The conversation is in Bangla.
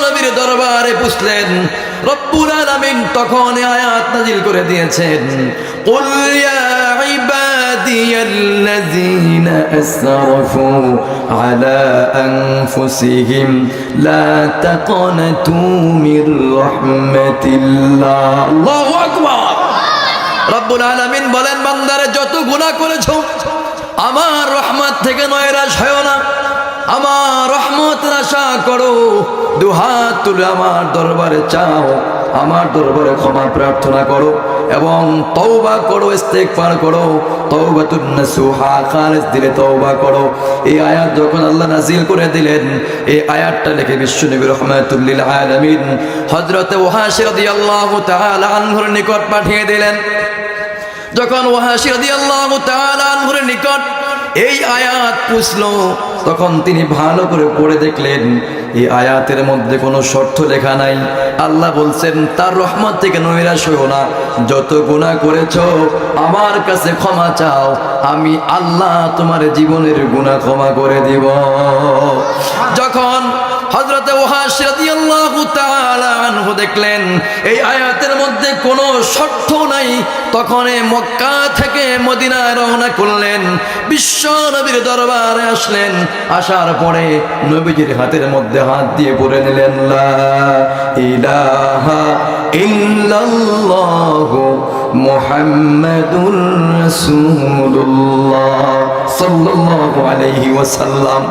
নবীর দরবারে পুছলেন। রব্বুল আলামিন তখন আয়াত নাযিল করে দিয়েছেন, কুল ইয়া ইবাদিয়াল্লাযীনা আসরাফু আলা আনফুসিহিম লা তাকনাতু মির রাহমাতিল্লাহ। আল্লাহু আকবার। রব্বুল আলামিন বলেন, বান্দারে যত গুনাহ করেছো আমার রহমত থেকে নয়রাশ হয়ো না, আমার রহমতের আশা করো, দুহাত তুলে আমার দরবারে চাও, আমার দরবারে ক্ষমা প্রার্থনা করো এবং তওবা করো, ইস্তেগফার করো, তওবাতুন নাসুহা, খালিস দিলে তওবা করো। এই আয়াত যখন আল্লাহ নাজিল করে দিলেন, এই আয়াতটা লিখে বিশ্বনবী রাহমাতুল লিল আলামিন হযরত ওয়াহাশী রাদিয়াল্লাহু তাআলা আনহুর নিকট পাঠিয়ে দিলেন। যখন ওয়াহাশী রাদিয়াল্লাহু তাআলা আনহুর নিকট এই আয়াত পুছলো, তখন তিনি ভালো করে পড়ে দেখলেন এই আয়াতের মধ্যে কোনো শর্ত লেখা নাই। আল্লাহ বলছেন, তার রহমত থেকে নৈরাশ হইও না, যত গুনাহ করেছো আমার কাছে ক্ষমা চাও, আমি আল্লাহ তোমার জীবনের গুনাহ ক্ষমা করে দিব। যখন হযরত ওয়াহাশী রাদিয়াল্লাহু তাআলা আনহু দেখলেন এই আয়াতের মধ্যে কোনো শর্ত নাই, তখন মক্কা থেকে মদিনায় রওনা করলেন, বিশ্ব নবীর দরবারে আসলেন। আসার পরে নবীজির হাতের মধ্যে হাত দিয়ে পড়ে নিলেন, লা ইলাহা ইল্লাল্লাহু মুহাম্মাদুর রাসূলুল্লাহ সাল্লাল্লাহু আলাইহি ওয়াসাল্লাম।